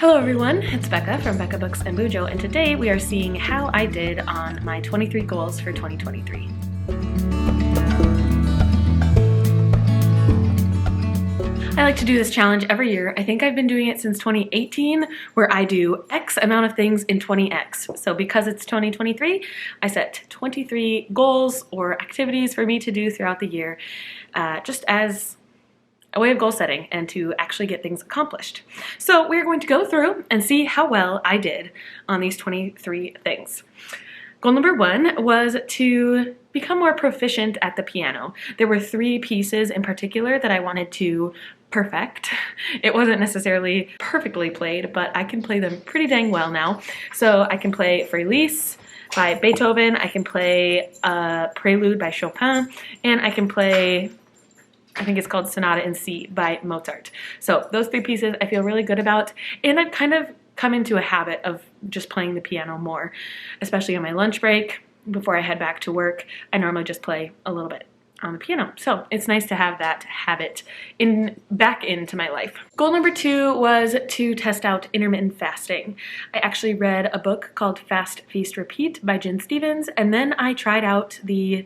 Hello everyone, it's Becca from Becca Books and Bujo, and today we are seeing how I did on my 23 goals for 2023. I like to do this challenge every year. I think I've been doing it since 2018, where I do X amount of things in 20X. So because it's 2023, I set 23 goals or activities for me to do throughout the year, just as a way of goal setting and to actually get things accomplished. So we're going to go through and see how well I did on these 23 things. Goal number 1 was to become more proficient at the piano. There were 3 pieces in particular that I wanted to perfect. It wasn't necessarily perfectly played, but I can play them pretty dang well now. So I can play Frélis by Beethoven, I can play Prelude by Chopin, and I can play, I think it's called Sonata in C by Mozart. So those 3 pieces I feel really good about, and I've kind of come into a habit of just playing the piano more, especially on my lunch break. Before I head back to work, I normally just play a little bit on the piano. So it's nice to have that habit back into my life. Goal number 2 was to test out intermittent fasting. I actually read a book called Fast, Feast, Repeat by Jen Stevens, and then I tried out the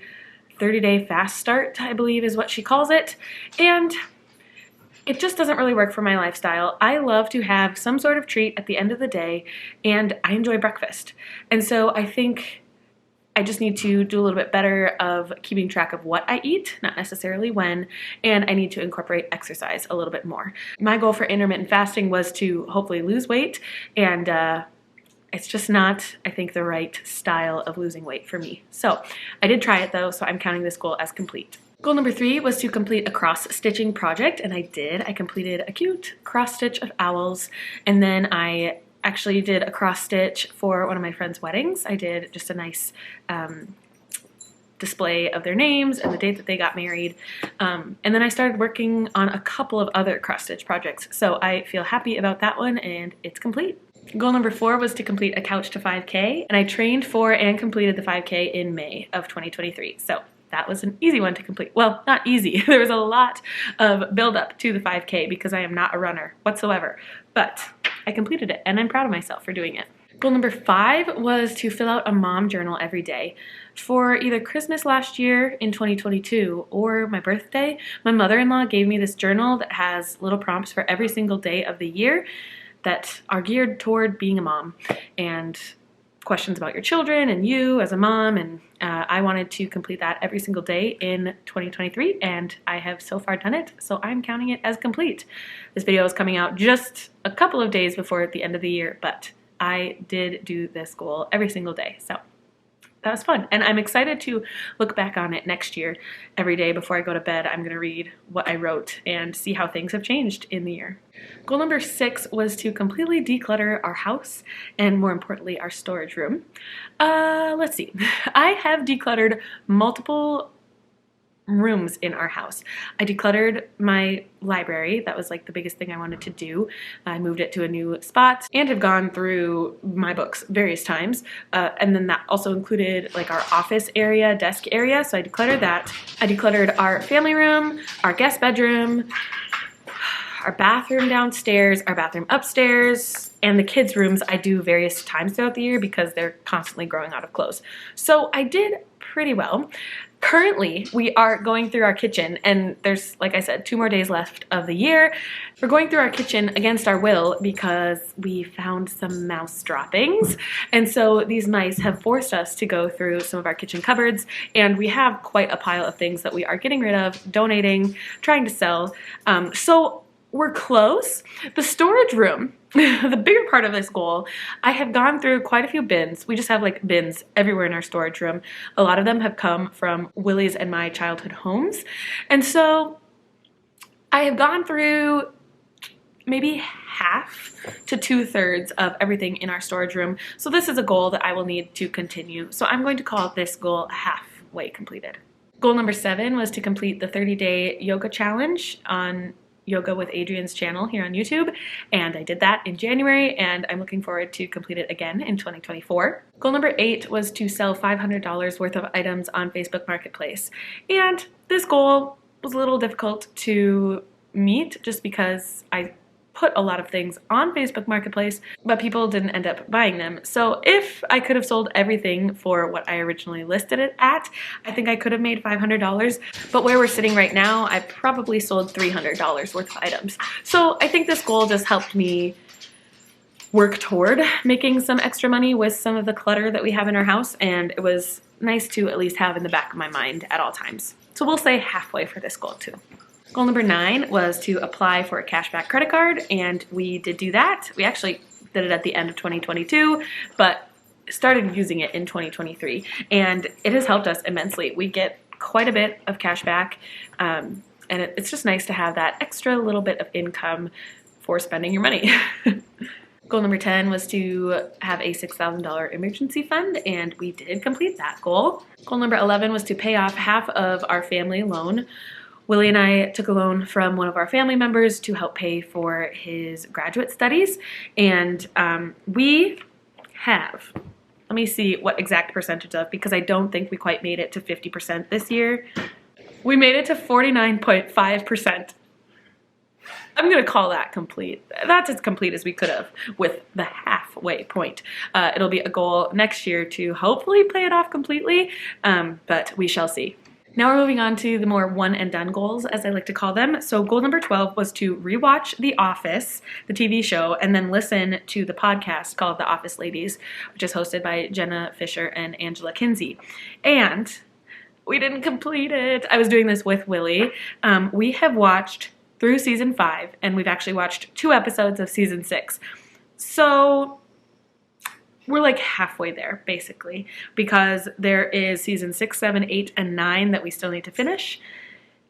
30-day fast start, I believe is what she calls it, and it just doesn't really work for my lifestyle. I love to have some sort of treat at the end of the day, and I enjoy breakfast. And so I think I just need to do a little bit better of keeping track of what I eat, not necessarily when, and I need to incorporate exercise a little bit more. My goal for intermittent fasting was to hopefully lose weight, and it's just not, I think, the right style of losing weight for me. So I did try it though, so I'm counting this goal as complete. Goal number 3 was to complete a cross-stitching project, and I did. I completed a cute cross-stitch of owls, and then I actually did a cross-stitch for one of my friends' weddings. I did just a nice display of their names and the date that they got married. And then I started working on a couple of other cross-stitch projects. So I feel happy about that one, and it's complete. Goal number 4 was to complete a couch to 5K, and I trained for and completed the 5K in May of 2023. So that was an easy one to complete. Well, not easy. There was a lot of build up to the 5K because I am not a runner whatsoever, but I completed it and I'm proud of myself for doing it. Goal number 5 was to fill out a mom journal every day. For either Christmas last year in 2022 or my birthday, my mother-in-law gave me this journal that has little prompts for every single day of the year that are geared toward being a mom and questions about your children and you as a mom, and I wanted to complete that every single day in 2023, and I have so far done it, so I'm counting it as complete. This video is coming out just a couple of days before the end of the year, but I did do this goal every single day, so that was fun, and I'm excited to look back on it next year. Every day before I go to bed, I'm going to read what I wrote and see how things have changed in the year. Goal number 6 was to completely declutter our house, and more importantly, our storage room. Let's see. I have decluttered multiple rooms in our house. I decluttered my library. That was like the biggest thing I wanted to do. I moved it to a new spot and have gone through my books various times. And then that also included like our office area, desk area. So I decluttered that. I decluttered our family room, our guest bedroom, our bathroom downstairs, our bathroom upstairs, and the kids' rooms I do various times throughout the year because they're constantly growing out of clothes. So I did pretty well. Currently, we are going through our kitchen, and there's, like I said, 2 more days left of the year. We're going through our kitchen against our will because we found some mouse droppings, and so these mice have forced us to go through some of our kitchen cupboards, and we have quite a pile of things that we are getting rid of, donating, trying to sell. So we're close. The storage room, the bigger part of this goal, I have gone through quite a few bins. We just have like bins everywhere in our storage room. A lot of them have come from Willie's and my childhood homes. And so I have gone through maybe half to 2/3 of everything in our storage room. So this is a goal that I will need to continue. So I'm going to call this goal halfway completed. Goal number 7 was to complete the 30-day yoga challenge on Yoga with Adrienne's channel here on YouTube, and I did that in January, and I'm looking forward to complete it again in 2024. Goal number 8 was to sell $500 worth of items on Facebook Marketplace, and this goal was a little difficult to meet just because I put a lot of things on Facebook Marketplace, but people didn't end up buying them. So if I could have sold everything for what I originally listed it at, I think I could have made $500. But where we're sitting right now, I probably sold $300 worth of items. So I think this goal just helped me work toward making some extra money with some of the clutter that we have in our house, and it was nice to at least have in the back of my mind at all times. So we'll say halfway for this goal too. Goal number 9 was to apply for a cashback credit card, and we did do that. We actually did it at the end of 2022, but started using it in 2023, and it has helped us immensely. We get quite a bit of cash back, and it's just nice to have that extra little bit of income for spending your money. Goal number 10 was to have a $6,000 emergency fund, and we did complete that goal. Goal number 11 was to pay off half of our family loan. Willie and I took a loan from one of our family members to help pay for his graduate studies, and we have, let me see what exact percentage of, because I don't think we quite made it to 50% this year. We made it to 49.5%. I'm going to call that complete. That's as complete as we could have with the halfway point. It'll be a goal next year to hopefully pay it off completely, but we shall see. Now we're moving on to the more one and done goals, as I like to call them. So goal number 12 was to rewatch The Office, the TV show, and then listen to the podcast called The Office Ladies, which is hosted by Jenna Fisher and Angela Kinsey. And we didn't complete it. I was doing this with Willie. We have watched through season 5, and we've actually watched 2 episodes of season 6. So we're like halfway there, basically, because there is season 6, 7, 8, and 9 that we still need to finish.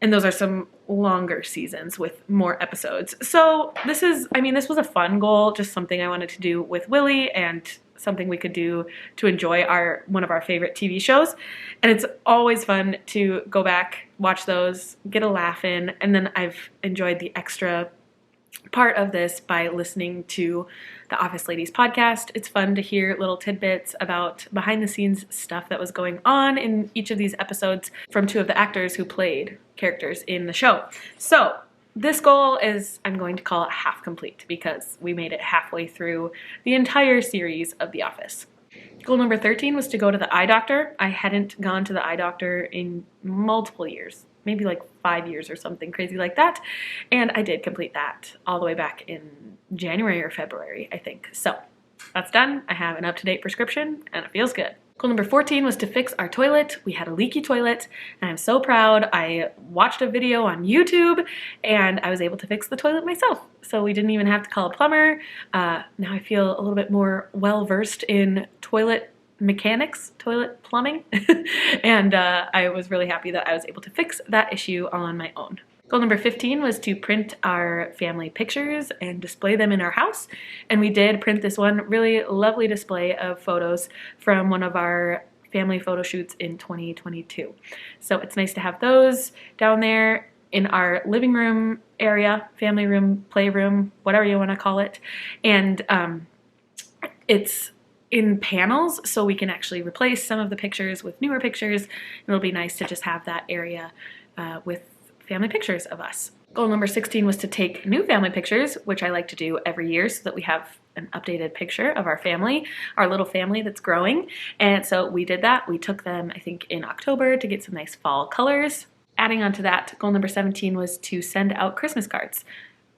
And those are some longer seasons with more episodes. So this was a fun goal, just something I wanted to do with Willie and something we could do to enjoy one of our favorite TV shows. And it's always fun to go back, watch those, get a laugh in, and then I've enjoyed the extra part of this by listening to the Office Ladies podcast. It's fun to hear little tidbits about behind the scenes stuff that was going on in each of these episodes from 2 of the actors who played characters in the show. So this goal is, I'm going to call it half complete because we made it halfway through the entire series of The Office. Goal number 13 was to go to the eye doctor. I hadn't gone to the eye doctor in multiple years, maybe like 5 years or something crazy like that. And I did complete that all the way back in January or February, I think. So that's done. I have an up-to-date prescription and it feels good. Goal number 14 was to fix our toilet. We had a leaky toilet and I'm so proud. I watched a video on YouTube and I was able to fix the toilet myself. So we didn't even have to call a plumber. Now I feel a little bit more well-versed in toilet mechanics, toilet plumbing, and I was really happy that I was able to fix that issue on my own. Goal number 15 was to print our family pictures and display them in our house, and we did print this one really lovely display of photos from one of our family photo shoots in 2022. So it's nice to have those down there in our living room area, family room, playroom, whatever you want to call it, and it's in panels, so we can actually replace some of the pictures with newer pictures. It'll be nice to just have that area with family pictures of us. Goal number 16 was to take new family pictures, which I like to do every year so that we have an updated picture of our family, our little family that's growing. And so we did that. We took them, I think, in October to get some nice fall colors. Adding on to that, goal number 17 was to send out Christmas cards.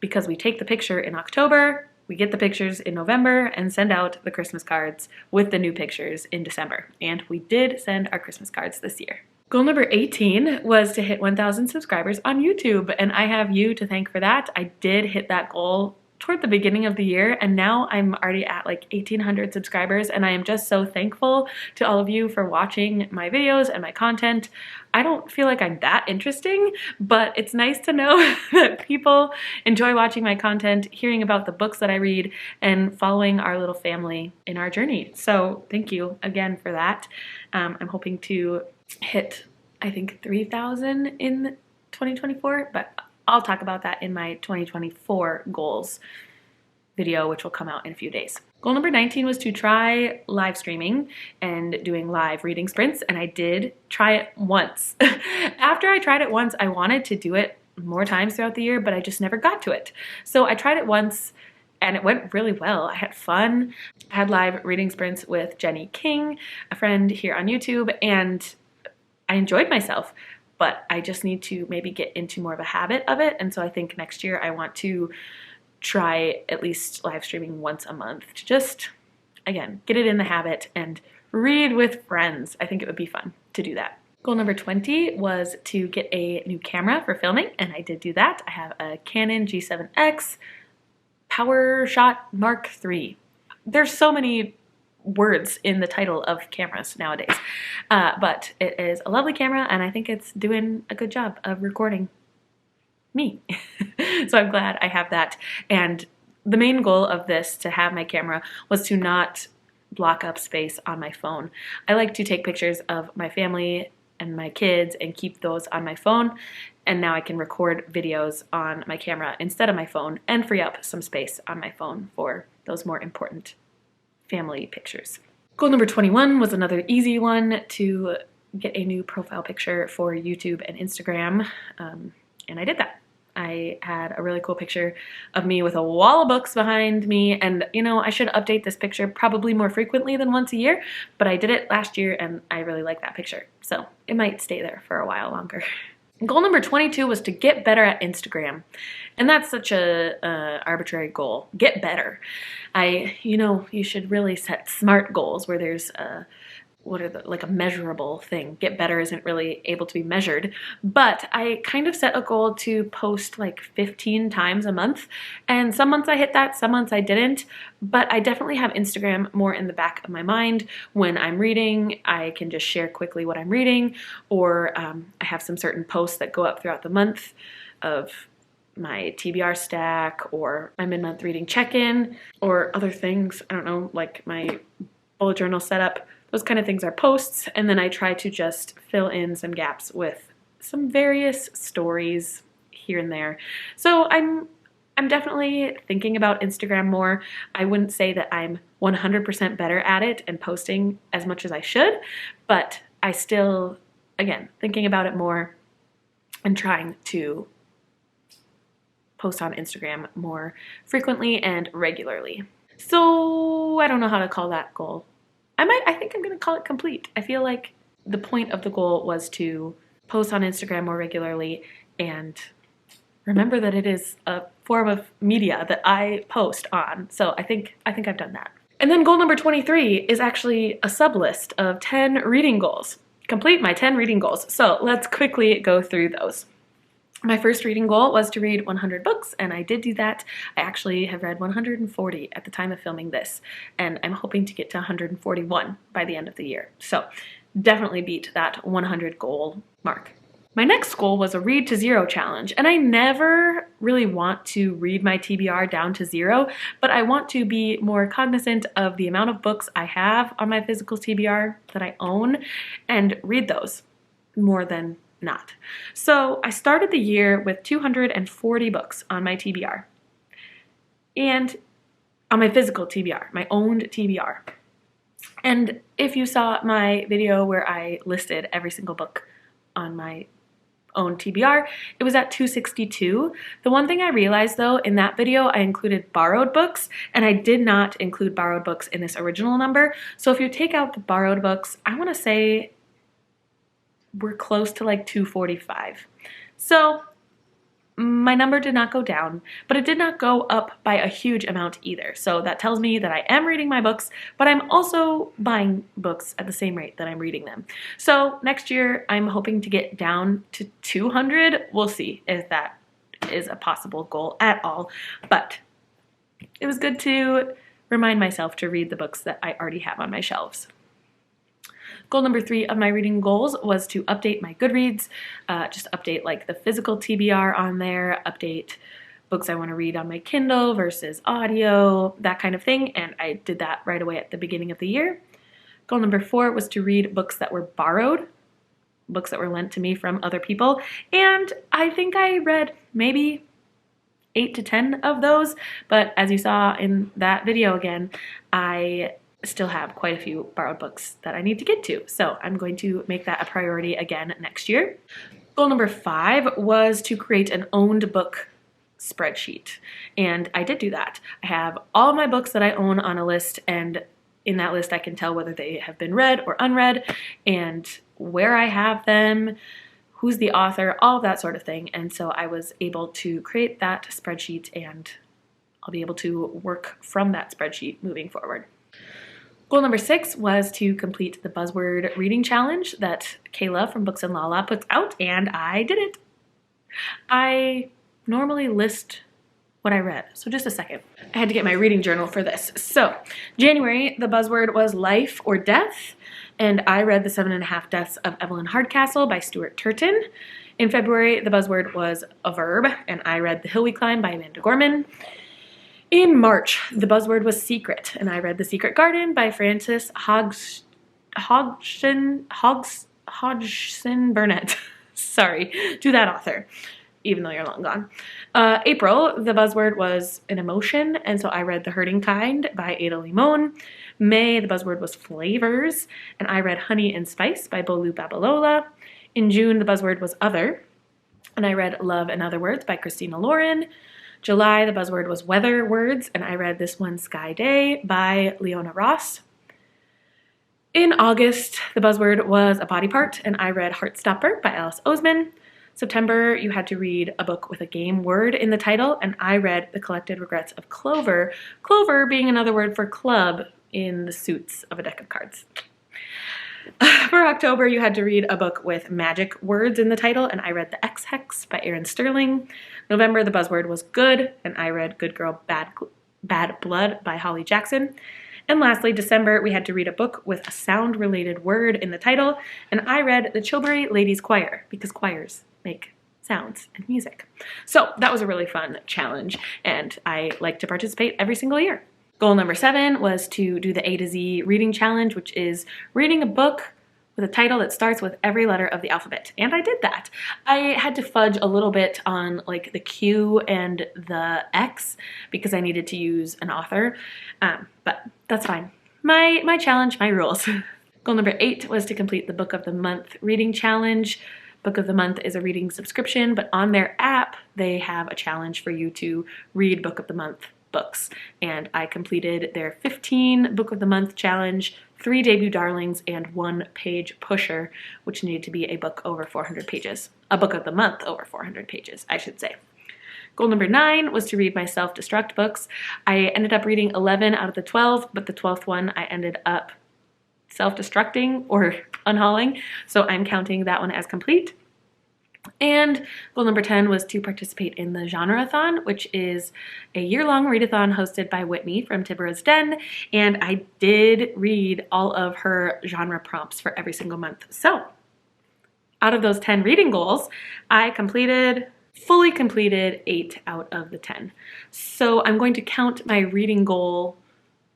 Because we take the picture in October, we get the pictures in November and send out the Christmas cards with the new pictures in December. And we did send our Christmas cards this year. Goal number 18 was to hit 1,000 subscribers on YouTube, and I have you to thank for that. I did hit that goal toward the beginning of the year, and now I'm already at like 1,800 subscribers, and I am just so thankful to all of you for watching my videos and my content. I don't feel like I'm that interesting, but it's nice to know that people enjoy watching my content, hearing about the books that I read, and following our little family in our journey. So thank you again for that. I'm hoping to hit, I think, 3,000 in 2024, but I'll talk about that in my 2024 goals video, which will come out in a few days. Goal number 19 was to try live streaming and doing live reading sprints, and I did try it once. After I tried it once, I wanted to do it more times throughout the year, but I just never got to it. So I tried it once and it went really well. I had fun. I had live reading sprints with Jenny King, a friend here on YouTube, and I enjoyed myself, but I just need to maybe get into more of a habit of it. And so I think next year I want to try at least live streaming once a month to just, again, get it in the habit and read with friends. I think it would be fun to do that. Goal number 20 was to get a new camera for filming, and I did do that. I have a Canon G7X PowerShot Mark III. There's so many words in the title of cameras nowadays, but it is a lovely camera, and I think it's doing a good job of recording me. So I'm glad I have that. And the main goal of this, to have my camera, was to not block up space on my phone. I like to take pictures of my family and my kids and keep those on my phone, and now I can record videos on my camera instead of my phone and free up some space on my phone for those more important family pictures. Goal number 21 was another easy one, to get a new profile picture for YouTube and Instagram, and I did that. I had a really cool picture of me with a wall of books behind me, and you know, I should update this picture probably more frequently than once a year, but I did it last year and I really like that picture, so it might stay there for a while longer. Goal number 22 was to get better at Instagram, and that's such a arbitrary goal. Get better. You should really set SMART goals where there's like a measurable thing. Get better isn't really able to be measured, but I kind of set a goal to post like 15 times a month, and some months I hit that, some months I didn't, but I definitely have Instagram more in the back of my mind. When I'm reading, I can just share quickly what I'm reading, or I have some certain posts that go up throughout the month of my TBR stack or my mid-month reading check-in or other things, I don't know, like my bullet journal setup. Those kind of things are posts, and then I try to just fill in some gaps with some various stories here and there. So I'm definitely thinking about Instagram more. I wouldn't say that I'm 100% better at it and posting as much as I should, but I still, again, thinking about it more and trying to post on Instagram more frequently and regularly. So I don't know how to call that goal. I think I'm gonna call it complete. I feel like the point of the goal was to post on Instagram more regularly and remember that it is a form of media that I post on. So I think I've done that. And then goal number 23 is actually a sub list of 10 reading goals. Complete my 10 reading goals. So let's quickly go through those. My first reading goal was to read 100 books, and I did do that. I actually have read 140 at the time of filming this, and I'm hoping to get to 141 by the end of the year. So definitely beat that 100 goal mark. My next goal was a read to zero challenge, and I never really want to read my TBR down to zero, but I want to be more cognizant of the amount of books I have on my physical TBR that I own and read those more than not. So I started the year with 240 books on my TBR, and on my physical TBR, my owned TBR. And if you saw my video where I listed every single book on my own TBR, it was at 262. The one thing I realized though, in that video I included borrowed books, and I did not include borrowed books in this original number. So if you take out the borrowed books, I want to say we're close to like 245. So my number did not go down, but it did not go up by a huge amount either. So that tells me that I am reading my books, but I'm also buying books at the same rate that I'm reading them. So next year I'm hoping to get down to 200. We'll see if that is a possible goal at all, but it was good to remind myself to read the books that I already have on my shelves. Goal number 3 of my reading goals was to update my Goodreads, just update like the physical TBR on there, update books I want to read on my Kindle versus audio, that kind of thing, and I did that right away at the beginning of the year. Goal number 4 was to read books that were borrowed, books that were lent to me from other people, and I think I read maybe 8 to 10 of those, but as you saw in that video again, I still have quite a few borrowed books that I need to get to. So I'm going to make that a priority again next year. Goal number 5 was to create an owned book spreadsheet, and I did do that. I have all of my books that I own on a list, and in that list I can tell whether they have been read or unread and where I have them, who's the author, all of that sort of thing. And so I was able to create that spreadsheet, and I'll be able to work from that spreadsheet moving forward. Goal number 6 was to complete the buzzword reading challenge that Kayla from Books and Lala puts out, and I did it. I normally list what I read, so just a second. I had to get my reading journal for this. So, January, the buzzword was life or death, and I read The 7.5 Deaths of Evelyn Hardcastle by Stuart Turton. In February, the buzzword was a verb, and I read The Hill We Climb by Amanda Gorman. In March, the buzzword was secret, and I read The Secret Garden by Frances Hodgson Burnett. Sorry to that author, even though you're long gone. April, the buzzword was an emotion, and so I read The Hurting Kind by Ada Limon. May, the buzzword was flavors, and I read Honey and Spice by Bolu Babalola. In June, the buzzword was other, and I read Love and Other Words by Christina Lauren. July, the buzzword was weather words, and I read This One Sky Day by Leona Ross. In August, the buzzword was a body part, and I read Heartstopper by Alice Oseman. September, you had to read a book with a game word in the title, and I read The Collected Regrets of Clover, Clover being another word for club in the suits of a deck of cards. For October, you had to read a book with magic words in the title, and I read The X-Hex by Erin Sterling. November, the buzzword was good, and I read Good Girl, Bad Blood by Holly Jackson. And lastly, December, we had to read a book with a sound-related word in the title, and I read The Chilbury Ladies Choir, because choirs make sounds and music. So that was a really fun challenge, and I like to participate every single year. Goal number 7 was to do the A to Z reading challenge, which is reading a book with a title that starts with every letter of the alphabet. And I did that. I had to fudge a little bit on like the Q and the X because I needed to use an author, but that's fine. My challenge, my rules. Goal number 8 was to complete the Book of the Month reading challenge. Book of the Month is a reading subscription, but on their app, they have a challenge for you to read Book of the Month books. And I completed their 15 Book of the Month challenge, 3 debut darlings, and 1 page pusher, which needed to be a book over 400 pages. A Book of the Month over 400 pages, I should say. Goal number 9 was to read my self-destruct books. I ended up reading 11 out of the 12, but the 12th one I ended up self-destructing or unhauling, so I'm counting that one as complete. And goal number 10 was to participate in the Genre-a-thon, which is a year-long readathon hosted by Whitney from Tibur's Den, and I did read all of her genre prompts for every single month. So out of those 10 reading goals, I fully completed 8 out of the 10. So I'm going to count my reading goal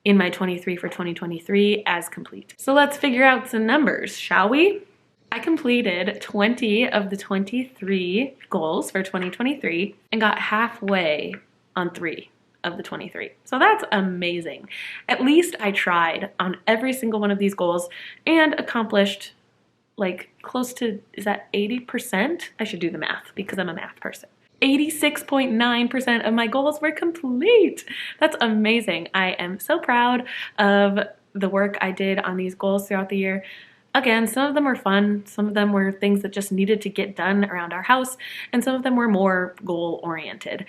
in my 23 for 2023 as complete. So let's figure out some numbers, shall we? I completed 20 of the 23 goals for 2023 and got halfway on 3 of the 23. So that's amazing. At least I tried on every single one of these goals and accomplished like close to, is that 80%? I should do the math because I'm a math person. 86.9% of my goals were complete. That's amazing. I am so proud of the work I did on these goals throughout the year. Again, some of them were fun, some of them were things that just needed to get done around our house, and some of them were more goal-oriented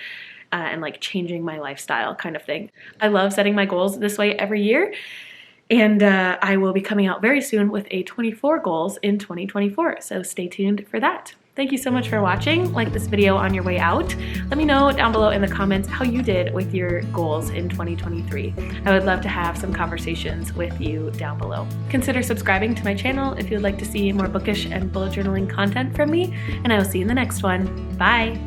and like changing my lifestyle kind of thing. I love setting my goals this way every year, and I will be coming out very soon with a 24 goals in 2024, so stay tuned for that. Thank you so much for watching. Like this video on your way out. Let me know down below in the comments how you did with your goals in 2023. I would love to have some conversations with you down below. Consider subscribing to my channel if you'd like to see more bookish and bullet journaling content from me, and I will see you in the next one. Bye!